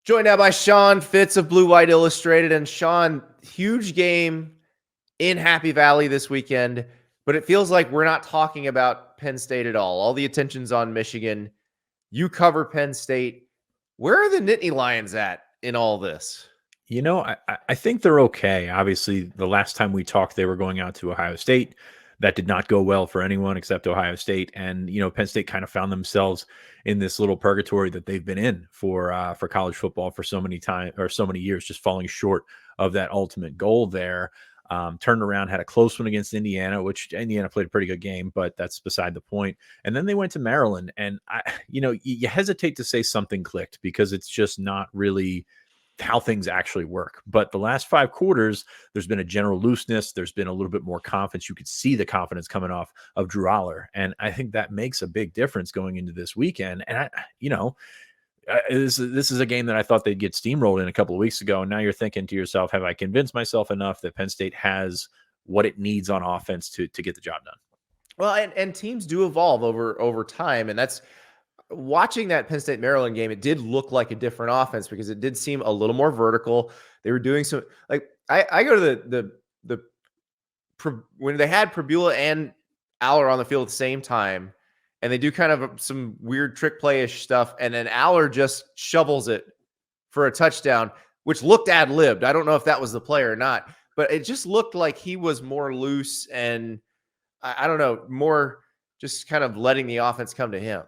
Joined now by Sean Fitz of Blue White Illustrated. And Sean, huge game in Happy Valley this weekend, but it feels like we're not talking about Penn State at all. All the attention's on Michigan. You cover Penn State. Where are the Nittany Lions at in all this? You know, I think they're okay. Obviously, the last time we talked, they were going out to Ohio State. That did not go well for anyone except Ohio State. And, Penn State kind of found themselves in this little purgatory that they've been in for college football for so many years, just falling short of that ultimate goal there. Turned around, had a close one against Indiana, which Indiana played a pretty good game, but that's beside the point. And then they went to Maryland, and you hesitate to say something clicked because it's just not really how things actually work. But the last 5 quarters, there's been a general looseness. There's been a little bit more confidence. You could see the confidence coming off of Drew Aller. And I think that makes a big difference going into this weekend. And this is a game that I thought they'd get steamrolled in a couple of weeks ago. And now you're thinking to yourself, have I convinced myself enough that Penn State has what it needs on offense to get the job done? Well, and teams do evolve over time. And that's watching that Penn State Maryland game. It did look like a different offense because it did seem a little more vertical. They were doing some, like, I go to the when they had Prabula and Aller on the field at the same time, and they do kind of some weird trick play-ish stuff, and then Aller just shovels it for a touchdown, which looked ad-libbed. I don't know if that was the play or not, but it just looked like he was more loose and, I don't know, more just kind of letting the offense come to him.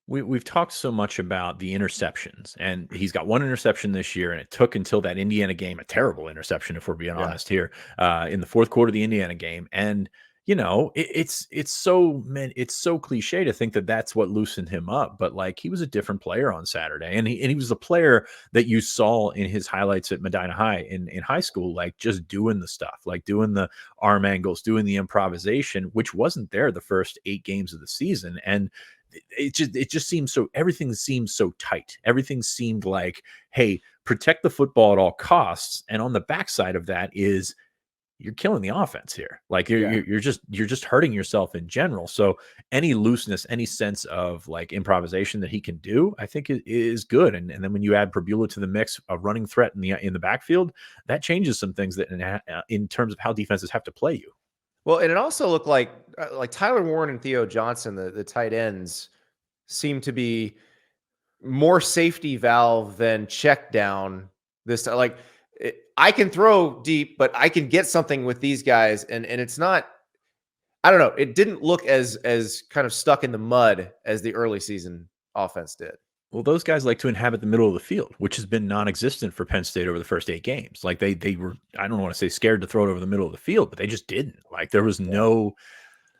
We've talked so much about the interceptions, and he's got 1 interception this year, and it took until that Indiana game, a terrible interception, if we're being honest here, in the fourth quarter of the Indiana game. And, it's so cliche to think that that's what loosened him up, but like he was a different player on Saturday, and he was the player that you saw in his highlights at Medina High in high school, like just doing the stuff, like doing the arm angles, doing the improvisation, which wasn't there the first 8 games of the season. And it just seems so, everything seems so tight. Everything seemed like, hey, protect the football at all costs. And on the backside of that is you're killing the offense here. Like you're just hurting yourself in general. So any looseness, any sense of like improvisation that he can do, I think is good. And then when you add Prabula to the mix, a running threat in the backfield, that changes some things that in terms of how defenses have to play you. Well, and it also looked like Tyler Warren and Theo Johnson, the tight ends, seem to be more safety valve than check down this time. Like I can throw deep, but I can get something with these guys, and it's not. I don't know. It didn't look as kind of stuck in the mud as the early season offense did. Well, those guys like to inhabit the middle of the field, which has been non-existent for Penn State over the first 8 games. Like they were, I don't want to say scared to throw it over the middle of the field, but they just didn't. Like there was no,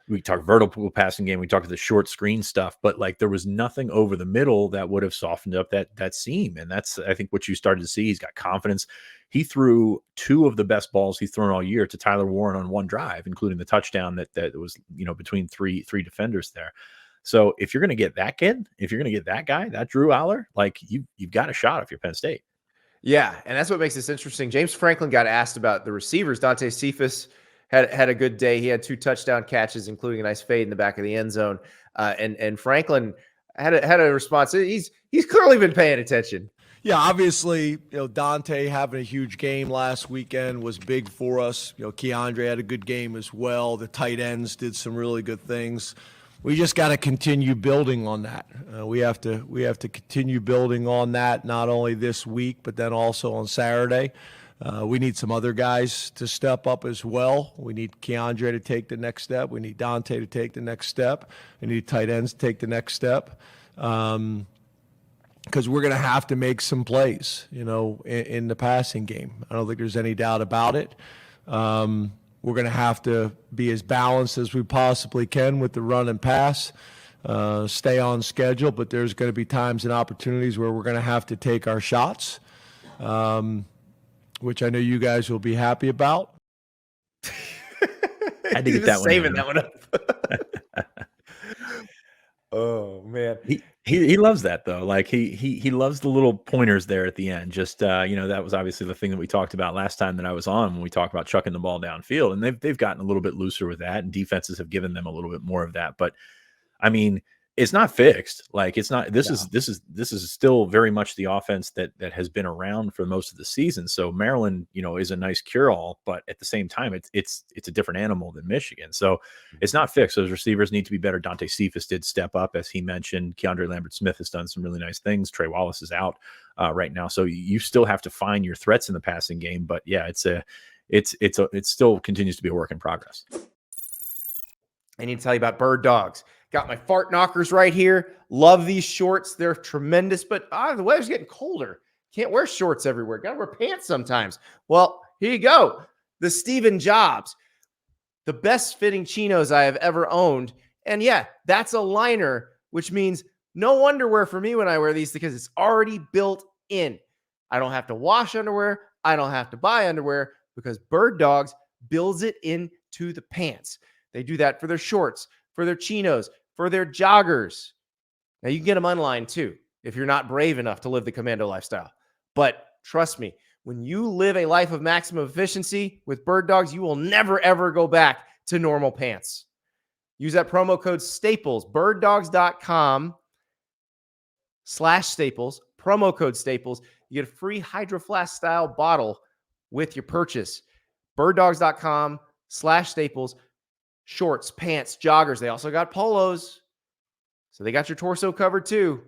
we talked vertical passing game, we talked the short screen stuff, but like there was nothing over the middle that would have softened up that seam. And that's, I think, what you started to see. He's got confidence. He threw 2 of the best balls he's thrown all year to Tyler Warren on one drive, including the touchdown that was, between three defenders there. So if you're going to get that kid, if you're going to get that guy, that Drew Aller, like you've got a shot if you're Penn State. Yeah, and that's what makes this interesting. James Franklin got asked about the receivers. Dante Cephas had a good day. He had 2 touchdown catches, including a nice fade in the back of the end zone. And Franklin had a response. He's clearly been paying attention. Yeah, obviously, Dante having a huge game last weekend was big for us. Keandre had a good game as well. The tight ends did some really good things. We just got to continue building on that. We have to continue building on that, not only this week, but then also on Saturday. We need some other guys to step up as well. We need Keandre to take the next step. We need Dante to take the next step. We need tight ends to take the next step. Because we're going to have to make some plays, in the passing game. I don't think there's any doubt about it. We're going to have to be as balanced as we possibly can with the run and pass, stay on schedule, but there's going to be times and opportunities where we're going to have to take our shots, which I know you guys will be happy about. I had to get that one. Saving that one up. Oh man, he loves that though. Like he loves the little pointers there at the end. Just that was obviously the thing that we talked about last time that I was on when we talked about chucking the ball downfield, and they've gotten a little bit looser with that, and defenses have given them a little bit more of that. But I mean, It's not fixed. Like it's not. This No. is still very much the offense that has been around for most of the season. So Maryland, is a nice cure all, but at the same time, it's a different animal than Michigan. So it's not fixed. Those receivers need to be better. Dante Cephas did step up, as he mentioned. Keandre Lambert-Smith has done some really nice things. Trey Wallace is out right now, so you still have to find your threats in the passing game. But yeah, it still continues to be a work in progress. I need to tell you about Bird Dogs. Got my fart knockers right here. Love these shorts. They're tremendous, but the weather's getting colder. Can't wear shorts everywhere. Got to wear pants sometimes. Well, here you go. The Steven Jobs, the best fitting chinos I have ever owned. And yeah, that's a liner, which means no underwear for me when I wear these because it's already built in. I don't have to wash underwear. I don't have to buy underwear because Bird Dogs builds it into the pants. They do that for their shorts, for their chinos, for their joggers. Now, you can get them online too if you're not brave enough to live the commando lifestyle. But trust me, when you live a life of maximum efficiency with Bird Dogs, you will never, ever go back to normal pants. Use that promo code STAPLES, birddogs.com/Staples, promo code STAPLES. You get a free Hydro Flask style bottle with your purchase. birddogs.com/Staples. Shorts, pants, joggers. They also got polos. So they got your torso covered too.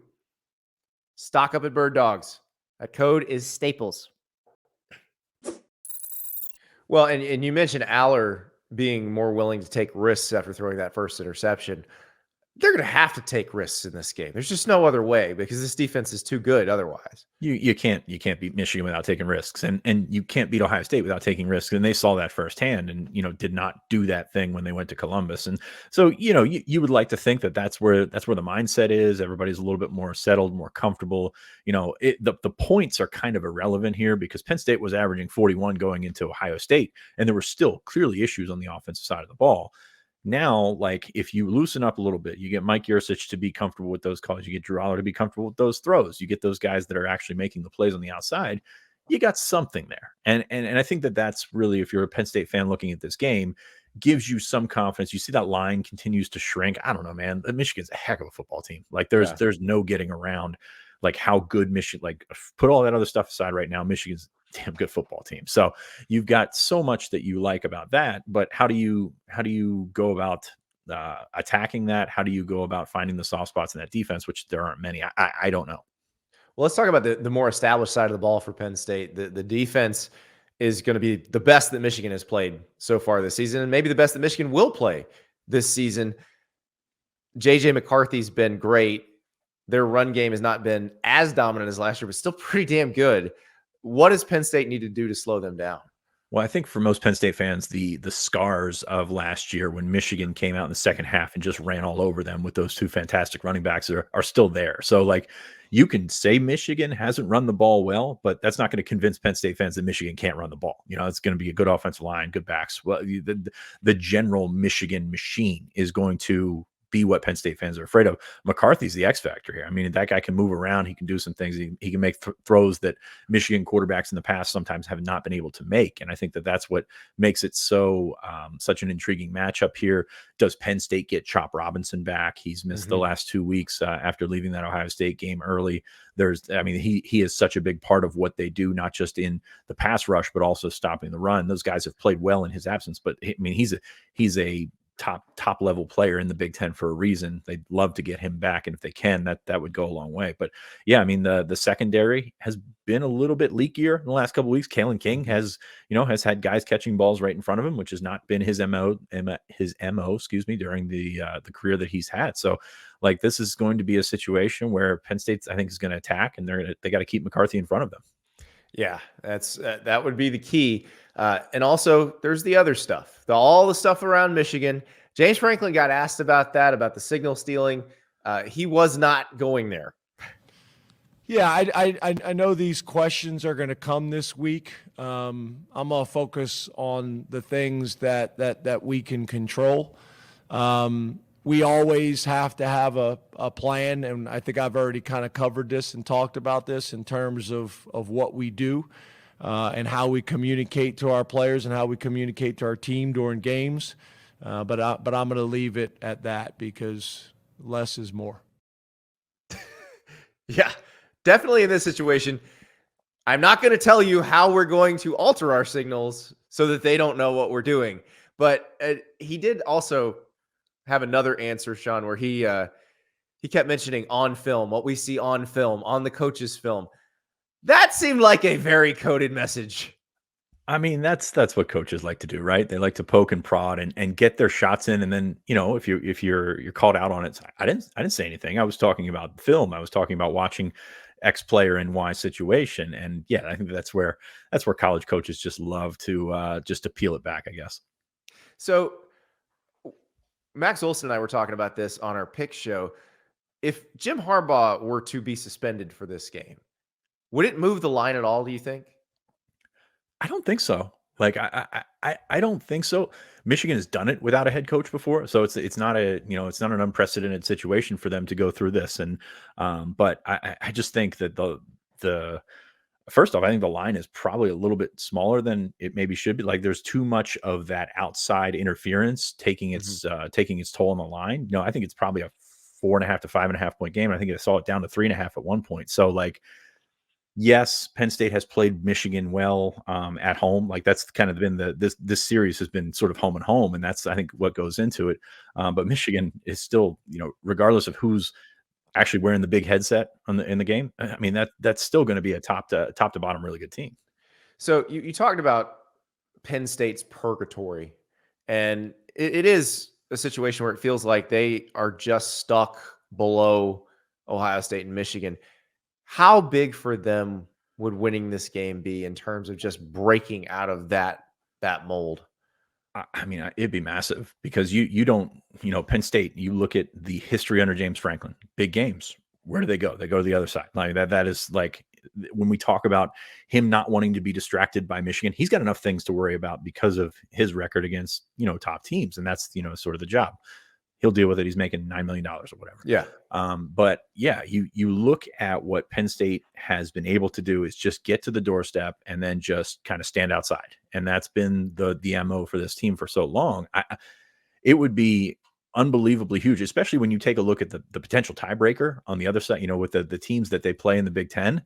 Stock up at Bird Dogs. That code is STAPLES. Well, and you mentioned Aller being more willing to take risks after throwing that first interception. They're going to have to take risks in this game. There's just no other way because this defense is too good otherwise. You can't beat Michigan without taking risks, and you can't beat Ohio State without taking risks. And they saw that firsthand, and did not do that thing when they went to Columbus. And so you would like to think that that's where the mindset is. Everybody's a little bit more settled, more comfortable. The points are kind of irrelevant here because Penn State was averaging 41 going into Ohio State, and there were still clearly issues on the offensive side of the ball. Now, like if you loosen up a little bit, you get Mike Yurcich to be comfortable with those calls. You get Drew Aller to be comfortable with those throws. You get those guys that are actually making the plays on the outside. You got something there. And I think that that's really, if you're a Penn State fan looking at this game, gives you some confidence. You see that line continues to shrink. I don't know, man. Michigan's a heck of a football team. Like there's no getting around like how good Michigan, like put all that other stuff aside right now. Michigan's a damn good football team. So you've got so much that you like about that, but how do you go about attacking that? How do you go about finding the soft spots in that defense, which there aren't many? I don't know. Well, let's talk about the more established side of the ball for Penn State. The defense is going to be the best that Michigan has played so far this season, and maybe the best that Michigan will play this season. J.J. McCarthy's been great. Their run game has not been as dominant as last year, but still pretty damn good. What does Penn State need to do to slow them down? Well, I think for most Penn State fans, the scars of last year when Michigan came out in the second half and just ran all over them with those two fantastic running backs are still there. So, like, you can say Michigan hasn't run the ball well, but that's not going to convince Penn State fans that Michigan can't run the ball. It's going to be a good offensive line, good backs. Well, the general Michigan machine is going to be what Penn State fans are afraid of. McCarthy's the X factor here. I mean, that guy can move around. He can do some things. He can make throws that Michigan quarterbacks in the past sometimes have not been able to make. And I think that that's what makes it so such an intriguing matchup here. Does Penn State get Chop Robinson back? He's missed the last 2 weeks after leaving that Ohio State game early. He is such a big part of what they do, not just in the pass rush, but also stopping the run. Those guys have played well in his absence, but I mean, he's a top level player in the Big Ten for a reason. They'd love to get him back, and if they can, that would go a long way. But yeah, I mean, the secondary has been a little bit leakier in the last couple of weeks. Kalen King has had guys catching balls right in front of him, which has not been his mo during the career that he's had. So like, this is going to be a situation where Penn State, I think, is going to attack, and they got to keep McCarthy in front of them. Yeah, that would be the key. And also, there's the other stuff, all the stuff around Michigan. James Franklin got asked about that, about the signal stealing. He was not going there. Yeah, I know these questions are going to come this week. I'm going to focus on the things that we can control. We always have to have a plan, and I think I've already kind of covered this and talked about this in terms of what we do and how we communicate to our players and how we communicate to our team during games. But I'm going to leave it at that because less is more. Yeah, definitely in this situation. I'm not going to tell you how we're going to alter our signals so that they don't know what we're doing. But he did also have another answer, Sean, where he kept mentioning on film, what we see on film, on the coach's film. That seemed like a very coded message. I mean, that's what coaches like to do, right? They like to poke and prod and get their shots in, and then if you're called out on it, I didn't say anything. I was talking about film. I was talking about watching X player in Y situation, and yeah, I think that's where college coaches just love to peel it back, I guess. So Max Olson and I were talking about this on our pick show. If Jim Harbaugh were to be suspended for this game, would it move the line at all, do you think? I don't think so. Like I don't think so. Michigan has done it without a head coach before, so it's not it's not an unprecedented situation for them to go through this. And but I just think that the first off, I think the line is probably a little bit smaller than it maybe should be. Like there's too much of that outside interference taking its toll on the line. No, I think it's probably a 4.5 to 5.5 point game. I think I saw it down to 3.5 at one point. So like, yes, Penn State has played Michigan well at home. Like that's kind of been this series has been sort of home and home, and that's I think what goes into it. But Michigan is still, regardless of who's actually wearing the big headset in the game, I mean that's still going to be a top to bottom really good team. So you talked about Penn State's purgatory, and it is a situation where it feels like they are just stuck below Ohio State and Michigan. How big for them would winning this game be in terms of just breaking out of that mold? I mean, it'd be massive because you don't, Penn State, you look at the history under James Franklin, big games. Where do they go? They go to the other side. Like that is like when we talk about him not wanting to be distracted by Michigan, he's got enough things to worry about because of his record against, top teams. And that's, sort of the job. He'll deal with it. He's making $9 million or whatever. Yeah. But yeah, you look at what Penn State has been able to do is just get to the doorstep and then just kind of stand outside. And that's been the MO for this team for so long. It would be unbelievably huge, especially when you take a look at the potential tiebreaker on the other side, with the teams that they play in the Big Ten,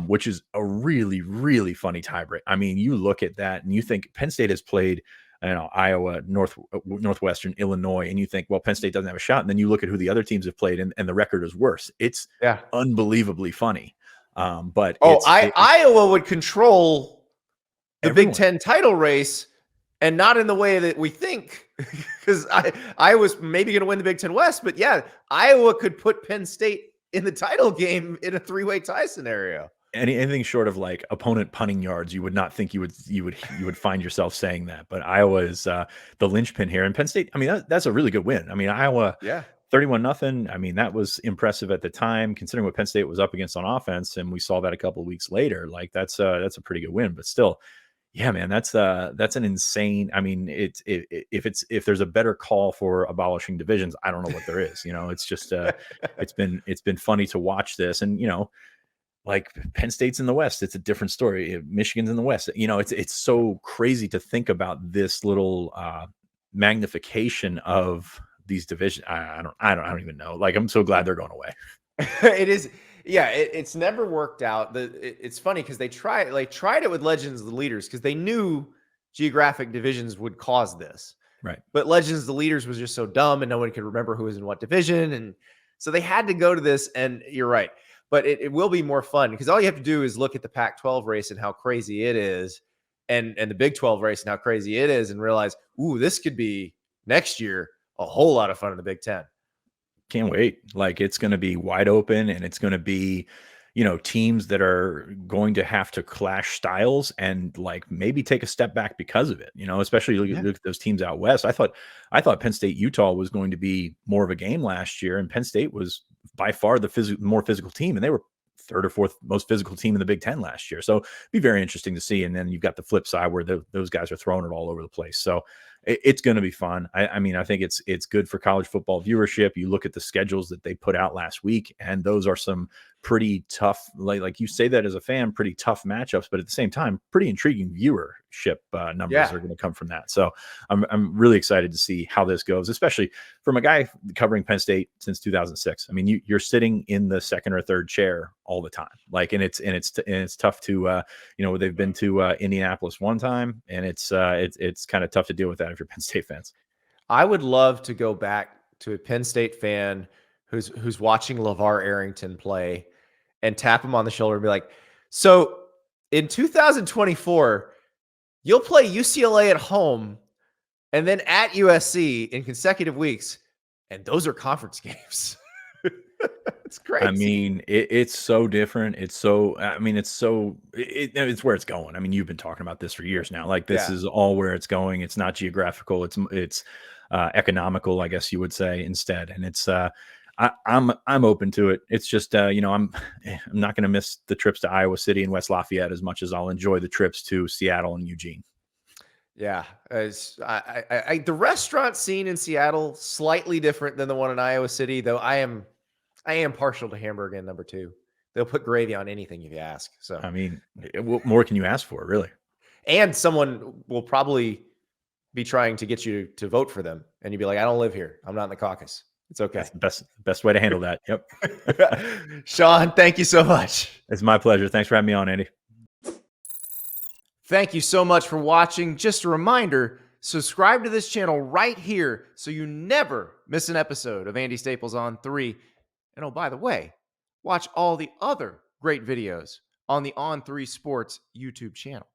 which is a really, really funny tiebreak. I mean, you look at that and you think Penn State has played Iowa, Northwestern, Illinois, and you think, well, Penn State doesn't have a shot. And then you look at who the other teams have played and the record is worse. It's unbelievably funny. But Iowa would control the Big Ten title race and not in the way that we think, because Iowa's maybe going to win the Big Ten West. But yeah, Iowa could put Penn State in the title game in a 3-way tie scenario. Anything short of like opponent punting yards, you would not think you would find yourself saying that. But Iowa is the linchpin here, and Penn State. I mean, that's a really good win. I mean, Iowa, 31-0. I mean, that was impressive at the time, considering what Penn State was up against on offense, and we saw that a couple of weeks later. Like that's a pretty good win, but still, yeah, man, that's an insane. I mean, if there's a better call for abolishing divisions, I don't know what there is. It's just it's been funny to watch this, and like Penn State's in the West, it's a different story. Michigan's in the West. It's so crazy to think about this little magnification of these divisions. I don't even know. Like, I'm so glad they're going away. It is. Yeah. It's never worked out. It's funny because they tried it with Legends of the Leaders because they knew geographic divisions would cause this. Right. But Legends of the Leaders was just so dumb and no one could remember who was in what division. And so they had to go to this, and you're right. But it will be more fun because all you have to do is look at the Pac-12 race and how crazy it is, and the Big 12 race and how crazy it is, and realize, ooh, this could be next year a whole lot of fun in the Big Ten. Can't wait. Like, it's going to be wide open, and it's going to be, teams that are going to have to clash styles and like maybe take a step back because of it. Especially look at those teams out west. I thought Penn State Utah was going to be more of a game last year, and Penn State was by far the more physical team, and they were third or fourth most physical team in the Big Ten last year. So it'd be very interesting to see. And then you've got the flip side where those guys are throwing it all over the place. So it's going to be fun. I mean, I think it's good for college football viewership. You look at the schedules that they put out last week, and those are some pretty tough, like you say that as a fan, pretty tough matchups, but at the same time, pretty intriguing viewership numbers are going to come from that. So I'm really excited to see how this goes, especially from a guy covering Penn State since 2006. I mean, you're sitting in the second or third chair all the time, like, and it's tough to they've been to Indianapolis one time, and it's kind of tough to deal with that if you're Penn State fans. I would love to go back to a Penn State fan who's watching LeVar Arrington play and tap him on the shoulder and be like, so in 2024, you'll play UCLA at home and then at USC in consecutive weeks, and those are conference games. It's crazy. I mean, it's so different. It's so, I mean, it's where it's going. I mean, you've been talking about this for years now. Like, this is all where it's going. It's not geographical. It's economical, I guess you would say, instead. And it's, I'm open to it. It's just, I'm not going to miss the trips to Iowa City and West Lafayette as much as I'll enjoy the trips to Seattle and Eugene. Yeah. The restaurant scene in Seattle, slightly different than the one in Iowa City, though I am partial to hamburger and number 2. They'll put gravy on anything if you ask. So, I mean, what more can you ask for, really? And someone will probably be trying to get you to vote for them. And you'd be like, I don't live here. I'm not in the caucus. It's okay. That's the best way to handle that. Yep. Sean, thank you so much. It's my pleasure. Thanks for having me on, Andy. Thank you so much for watching. Just a reminder, subscribe to this channel right here so you never miss an episode of Andy Staples on 3. And oh, by the way, watch all the other great videos on the On3 Sports YouTube channel.